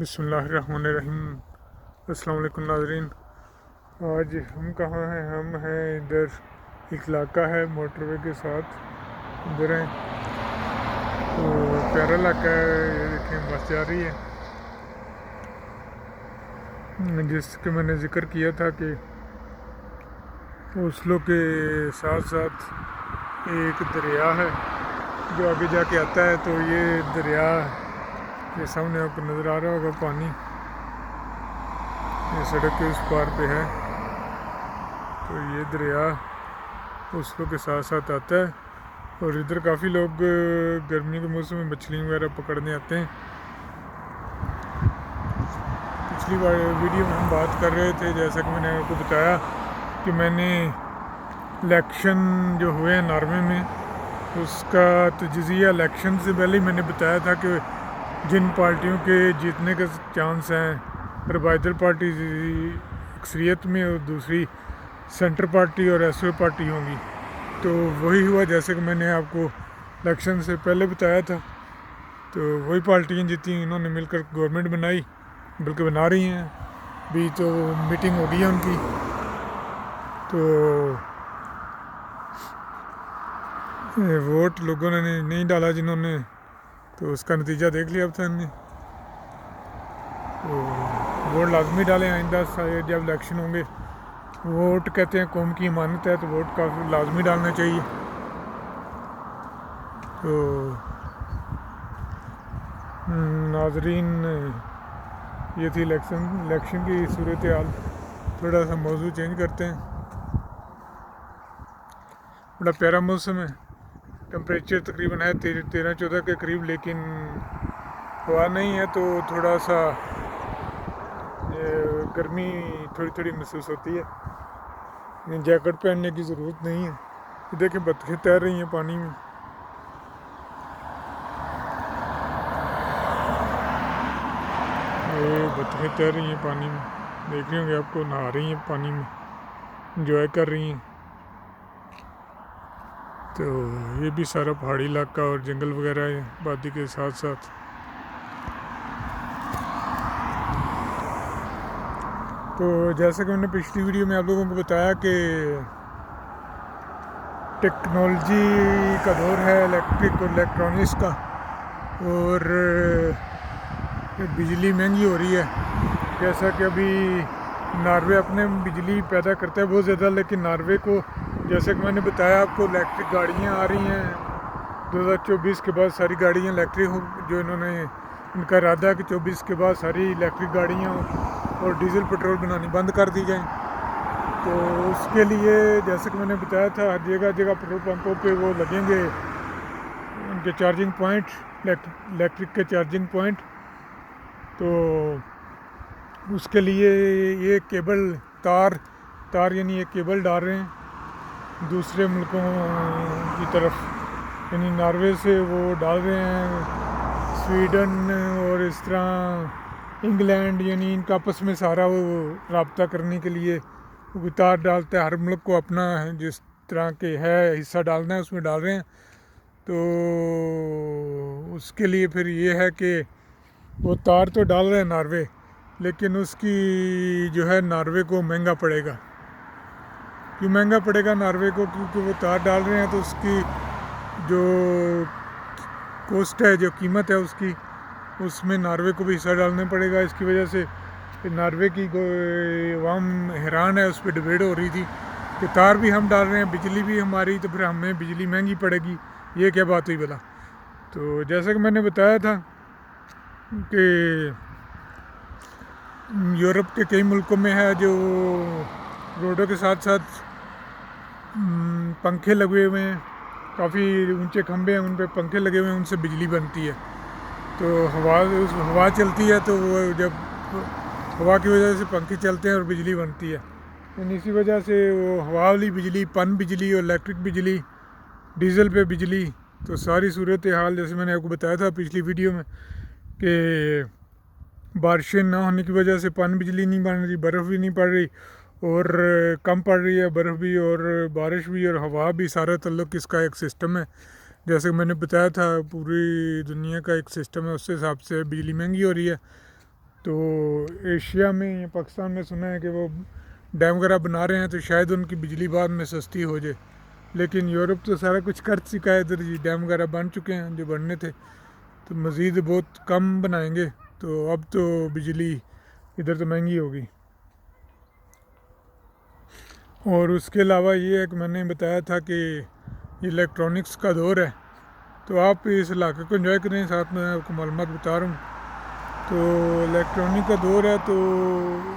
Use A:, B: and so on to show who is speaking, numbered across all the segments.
A: बिस्मिल्लाहिर्रहमानिर्रहीम। अस्सलाम वालेकुम नाज़रीन। आज हम कहाँ हैं? हम हैं इधर, एक इलाका है मोटरवे के साथ, इधर हैं। तो प्यारा इलाका है, ये देखें बस जा रही है। जिसके मैंने ज़िक्र किया था कि ओस्लो के साथ साथ एक दरिया है जो आगे जाके आता है। तो ये दरिया ये सामने आपको नज़र आ रहा होगा, पानी ये सड़क के उस पार पे है। तो ये दरिया ओस्लो के साथ साथ आता है और इधर काफ़ी लोग गर्मी के मौसम में मछली वगैरह पकड़ने आते हैं। पिछली बार वीडियो में हम बात कर रहे थे, जैसा कि मैंने आपको बताया कि मैंने इलेक्शन जो हुए हैं नॉर्वे में, उसका तजिया इलेक्शन से पहले ही मैंने बताया था कि जिन पार्टियों के जीतने का चांस हैं, रिवाइजल पार्टी अक्सरियत में और दूसरी सेंटर पार्टी और एसओ पार्टी होंगी। तो वही हुआ जैसे कि मैंने आपको इलेक्शन से पहले बताया था। तो वही पार्टियां जीती, इन्होंने मिलकर गवर्नमेंट बनाई, बल्कि बना रही हैं भी। तो मीटिंग हो गई है उनकी। तो वोट लोगों ने नहीं डाला जिन्होंने, तो उसका नतीजा देख लिया अब तक ने। तो वोट लाजमी डालें आइंदा जब इलेक्शन होंगे। वोट कहते हैं कौम की अमानत है, तो वोट काफ़ी लाजमी डालना चाहिए। तो नाजरीन, ये थी इलेक्शन की सूरत हाल। थोड़ा सा मौजू चेंज करते हैं। बड़ा प्यारा मौसम है, टेम्परेचर तकरीबन है 13-14 के करीब, लेकिन हवा नहीं है तो थोड़ा सा गर्मी थोड़ी थोड़ी महसूस होती है। जैकेट पहनने की ज़रूरत नहीं है। देखें बत्तखें तैर रही हैं पानी में। ये बत्तखें तैर रही हैं पानी में, देख रही होंगे आपको, नहा रही हैं पानी में, इंजॉय कर रही हैं। तो ये भी सारा पहाड़ी इलाका और जंगल वगैरह है वादी के साथ साथ। तो जैसा कि मैंने पिछली वीडियो में आप लोगों को बताया कि टेक्नोलॉजी का दौर है, इलेक्ट्रिक और इलेक्ट्रॉनिक्स का, और बिजली महंगी हो रही है। जैसा कि अभी नॉर्वे अपने बिजली पैदा करता है बहुत ज़्यादा, लेकिन नॉर्वे को, जैसे कि मैंने बताया आपको, इलेक्ट्रिक गाड़ियाँ आ रही हैं 2024 के बाद। सारी गाड़ियाँ इलेक्ट्रिक हो, जो इन्होंने इनका इरादा है कि 24 के बाद सारी इलेक्ट्रिक गाड़ियाँ और डीजल पेट्रोल बनानी बंद कर दी जाएँ। तो उसके लिए जैसे कि मैंने बताया था, हर जगह जगह पेट्रोल पंपों पे वो लगेंगे उनके चार्जिंग पॉइंट, इलेक्ट्रिक के चार्जिंग पॉइंट। तो उसके लिए ये केबल तार यानी ये केबल डाल रहे हैं दूसरे मुल्कों की तरफ, यानी नॉर्वे से वो डाल रहे हैं स्वीडन और इस तरह इंग्लैंड, यानी इनका आपस में सारा वो रब्ता करने के लिए वो तार डालता है। हर मुल्क को अपना जिस तरह के है हिस्सा डालना है उसमें डाल रहे हैं। तो उसके लिए फिर ये है कि वो तार तो डाल रहे हैं नॉर्वे, लेकिन उसकी जो है नॉर्वे को महंगा पड़ेगा। क्यों महंगा पड़ेगा नॉर्वे को? क्योंकि वो तार डाल रहे हैं तो उसकी जो कॉस्ट है, जो कीमत है उसकी, उसमें नॉर्वे को भी हिस्सा डालना पड़ेगा। इसकी वजह से नॉर्वे की आवाम हैरान है। उस पर डिबेट हो रही थी कि तार भी हम डाल रहे हैं, बिजली भी हमारी, तो फिर हमें बिजली महंगी पड़ेगी, ये क्या बात हुई भला। तो जैसा कि मैंने बताया था कि यूरोप के कई मुल्कों में है जो रोडों के साथ साथ पंखे लगे हुए हैं, काफ़ी ऊंचे खंभे हैं, उन पर पंखे लगे हुए हैं, उनसे बिजली बनती है। तो हवा चलती है, तो वो जब हवा की वजह से पंखे चलते हैं और बिजली बनती है। यानी इसी वजह से वो हवा वाली बिजली, पन बिजली और इलेक्ट्रिक बिजली, डीजल पे बिजली, तो सारी सूरत हाल जैसे मैंने आपको बताया था पिछली वीडियो में कि बारिशें ना होने की वजह से पन बिजली नहीं बन रही, बर्फ़ भी नहीं पड़ रही, और कम पड़ रही है बर्फ़ भी और बारिश भी और हवा भी, सारा तल्लुक़ इसका एक सिस्टम है। जैसे मैंने बताया था पूरी दुनिया का एक सिस्टम है, उसके हिसाब से बिजली महंगी हो रही है। तो एशिया में या पाकिस्तान में सुना है कि वो डैम वगैरह बना रहे हैं, तो शायद उनकी बिजली बाद में सस्ती हो जाए। लेकिन यूरोप तो सारा कुछ कर चुका है, इधर जी डैम वगैरह बन चुके हैं जो बनने थे, तो मज़ीद बहुत कम बनाएंगे, तो अब तो बिजली इधर तो महंगी होगी। और उसके अलावा ये है कि मैंने बताया था कि इलेक्ट्रॉनिक्स का दौर है, तो आप इस इलाके को एंजॉय करें, साथ में आपको मालूमात बता रहा हूँ। तो इलेक्ट्रॉनिक का दौर है, तो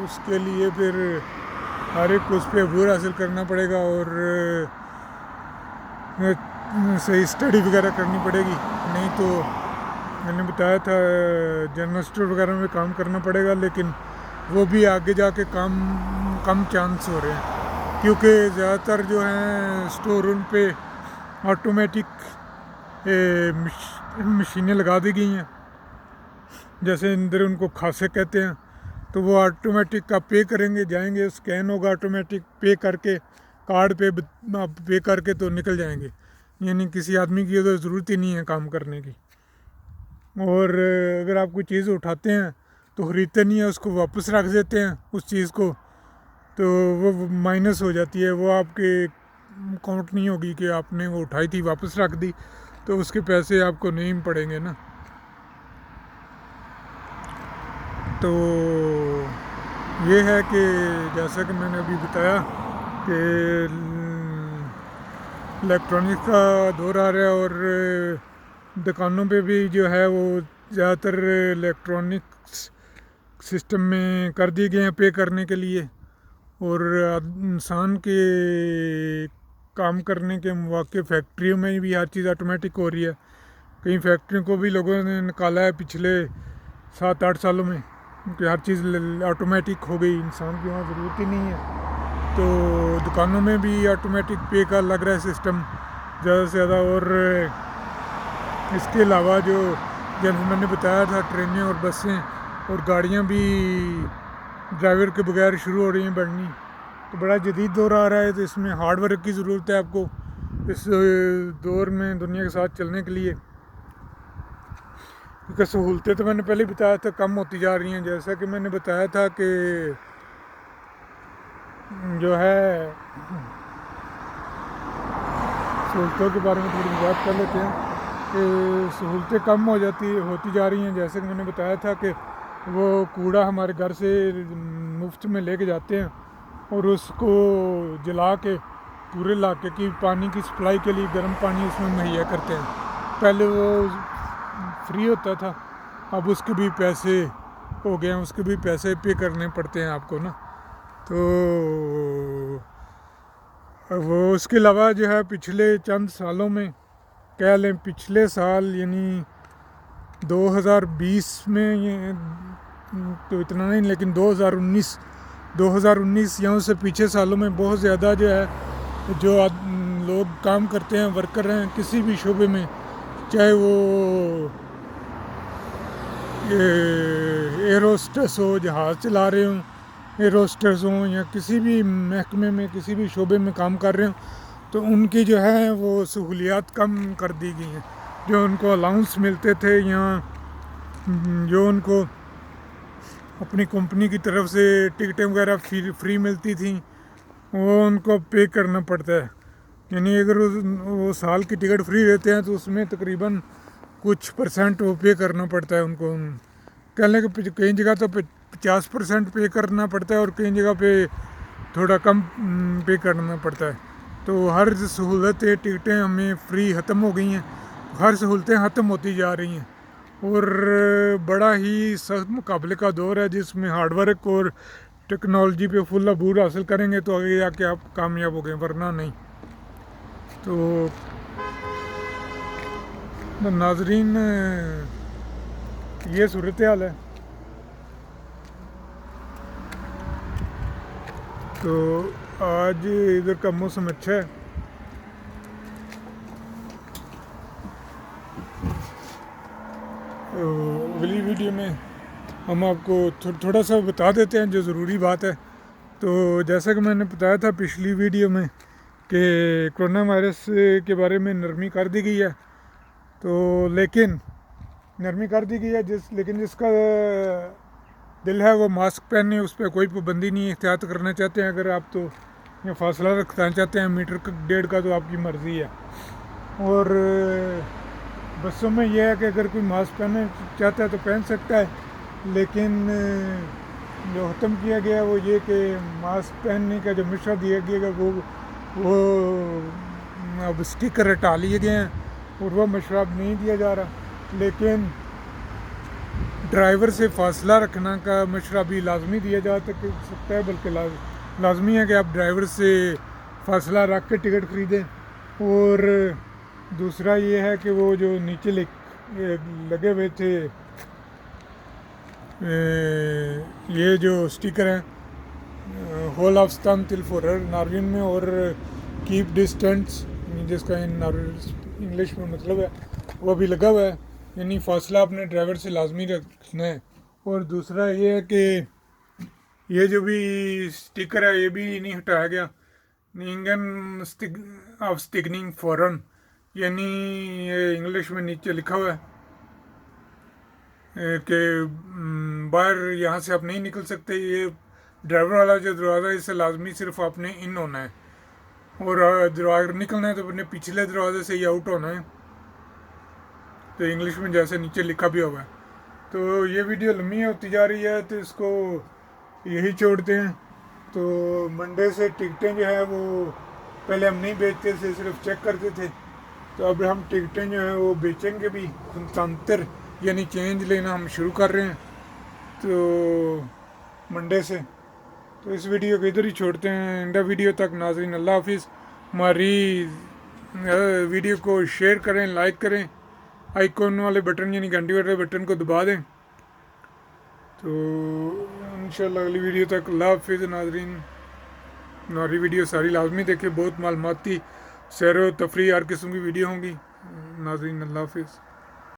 A: उसके लिए फिर हर एक को उस पर अबूर हासिल करना पड़ेगा और सही स्टडी वगैरह करनी पड़ेगी, नहीं तो मैंने बताया था जनरल स्टोर वगैरह में काम करना पड़ेगा, लेकिन वो भी आगे जाके कम चांस हो रहे हैं, क्योंकि ज़्यादातर जो हैं स्टोर रूम पे ऑटोमेटिक मशीनें लगा दी गई हैं, जैसे अंदर उनको खासे कहते हैं, तो वो ऑटोमेटिक का पे करेंगे, जाएंगे, स्कैन होगा, ऑटोमेटिक पे करके कार्ड पे पे करके तो निकल जाएंगे, यानी किसी आदमी की तो ज़रूरत ही नहीं है काम करने की। और अगर आप कोई चीज़ उठाते हैं तो ख़रीदते नहीं है, उसको वापस रख देते हैं उस चीज़ को, तो वो माइनस हो जाती है, वो आपके काउंट नहीं होगी कि आपने वो उठाई थी वापस रख दी, तो उसके पैसे आपको नहीं पड़ेंगे ना। तो ये है कि जैसा कि मैंने अभी बताया कि इलेक्ट्रॉनिक्स का दौर आ रहा है, और दुकानों पे भी जो है वो ज़्यादातर इलेक्ट्रॉनिक्स सिस्टम में कर दिए गए हैं पे करने के लिए, और इंसान के काम करने के मौके फैक्ट्रियों में भी हर चीज़ ऑटोमेटिक हो रही है। कई फैक्ट्रियों को भी लोगों ने निकाला है पिछले 7-8 सालों में, क्योंकि हर चीज़ ऑटोमेटिक हो गई, इंसान की वहाँ ज़रूरत ही नहीं है। तो दुकानों में भी ऑटोमेटिक पे का लग रहा है सिस्टम ज़्यादा से ज़्यादा। और इसके अलावा जो जैसे मैंने बताया था, ट्रेनें और बसें और गाड़ियाँ भी ड्राइवर के बगैर शुरू हो रही हैं बढ़नी, तो बड़ा जदीद दौर आ रहा है, तो इसमें हार्ड वर्क की ज़रूरत है आपको इस दौर में दुनिया के साथ चलने के लिए, क्योंकि सहूलतें तो मैंने पहले बताया था कम होती जा रही हैं। जैसा कि मैंने बताया था कि जो है सहूलतों के बारे में थोड़ी बात कर लेते हैं कि सहूलतें कम होती जा रही हैं। जैसे कि मैंने बताया था कि वो कूड़ा हमारे घर से मुफ्त में लेके जाते हैं और उसको जला के पूरे इलाके की पानी की सप्लाई के लिए गर्म पानी उसमें मुहैया करते हैं। पहले वो फ्री होता था, अब उसके भी पैसे हो गए हैं, उसके भी पैसे पे करने पड़ते हैं आपको ना। तो वो उसके अलावा जो है पिछले चंद सालों में, कह लें पिछले साल यानी 2020 में, ये तो इतना नहीं, लेकिन 2019 या उससे पीछे सालों में बहुत ज़्यादा जो है जो लोग काम करते हैं, वर्कर हैं किसी भी शोबे में, चाहे वो एयरोस्टेस हो, जहाज़ चला रहे हों, एयरोस्टेस हों, या किसी भी महकमे में किसी भी शोबे में काम कर रहे हों, तो उनकी जो है वो सहूलियात कम कर दी गई हैं। जो उनको अलाउंस मिलते थे या जो उनको अपनी कंपनी की तरफ से टिकटें वगैरह फ्री मिलती थी, वो उनको पे करना पड़ता है। यानी अगर वो साल की टिकट फ्री रहते हैं तो उसमें तकरीबन कुछ परसेंट वो पे करना पड़ता है उनको। कह लें कि कई जगह तो 50% पे करना पड़ता है और कई जगह पे थोड़ा कम पे करना पड़ता है। तो हर सहूलतें, टिकटें हमें फ्री ख़त्म हो गई हैं, हर सहूलतें ख़त्म होती जा रही हैं, और बड़ा ही सख्त मुकाबले का दौर है जिसमें हार्डवर्क और टेक्नोलॉजी पे फुल अबूर हासिल करेंगे तो आगे जाके आप कामयाब हो गए, वरना नहीं। तो नाजरीन, ये सूरत हाल है। तो आज इधर का मौसम अच्छा है। तो अगली वीडियो में हम आपको थोड़ा सा बता देते हैं जो ज़रूरी बात है। तो जैसा कि मैंने बताया था पिछली वीडियो में कि कोरोना वायरस के बारे में नरमी कर दी गई है, तो लेकिन नरमी कर दी गई है लेकिन जिसका दिल है वो मास्क पहने, उस पर कोई पाबंदी नहीं है। एहतियात करना चाहते हैं अगर आप तो या फासला रखना चाहते हैं मीटर डेढ़ का तो आपकी मर्ज़ी है। और बसों में यह है कि अगर कोई मास्क पहनना चाहता है तो पहन सकता है, लेकिन जो ख़त्म किया गया वो ये कि मास्क पहनने का जो मशवरा दिया गया वो अब स्टिकर हटा लिए गए हैं और वो मशवरा अब नहीं दिया जा रहा। लेकिन ड्राइवर से फासला रखना का मशवरा भी लाजमी दिया जा सकता है, बल्कि लाजमी है कि आप ड्राइवर से फासला रख के टिकट ख़रीदें। और दूसरा ये है कि वो जो नीचे लगे हुए थे ये जो स्टिकर हैं होल ऑफ स्तम तिल फॉरर नॉर्वेन में, और कीप डिस्टेंस जिसका इंग्लिश में मतलब है वो भी लगा हुआ है, यानी फासला अपने ड्राइवर से लाजमी रखना है। और दूसरा ये है कि ये जो भी स्टिकर है ये भी नहीं हटाया गया, इंगन ऑफ स्टिकनिंग फॉरन, यानी ये इंग्लिश में नीचे लिखा हुआ है कि बाहर यहाँ से आप नहीं निकल सकते। ये ड्राइवर वाला जो दरवाज़ा है इससे लाजमी सिर्फ आपने इन होना है, और दरवाज़ा निकलना है तो अपने पिछले दरवाजे से ही आउट होना है। तो इंग्लिश में जैसे नीचे लिखा भी हुआ है। तो ये वीडियो लंबी होती जा रही है तो इसको यही छोड़ते हैं। तो मंडे से टिकटें जो है वो पहले हम नहीं बेचते थे, सिर्फ चेक करते थे, तो अब हम टिकटें जो है वो बेचेंगे भी, अंतर यानी चेंज लेना हम शुरू कर रहे हैं तो मंडे से। तो इस वीडियो को इधर ही छोड़ते हैं इंडा वीडियो तक। नाज़रीन अल्लाह हाफिज़। हमारी वीडियो को शेयर करें, लाइक करें, आइकॉन वाले बटन यानी घंटी वाले बटन को दबा दें। तो इंशाल्लाह अगली वीडियो तक अल्लाह हाफिज़। नाज़रीन हमारी वीडियो सारी लाजमी देखें, बहुत मालूमाती सैर व तफरीह हर किस्म की वीडियो होंगी। नाज़रीन अल्लाह हाफिज़।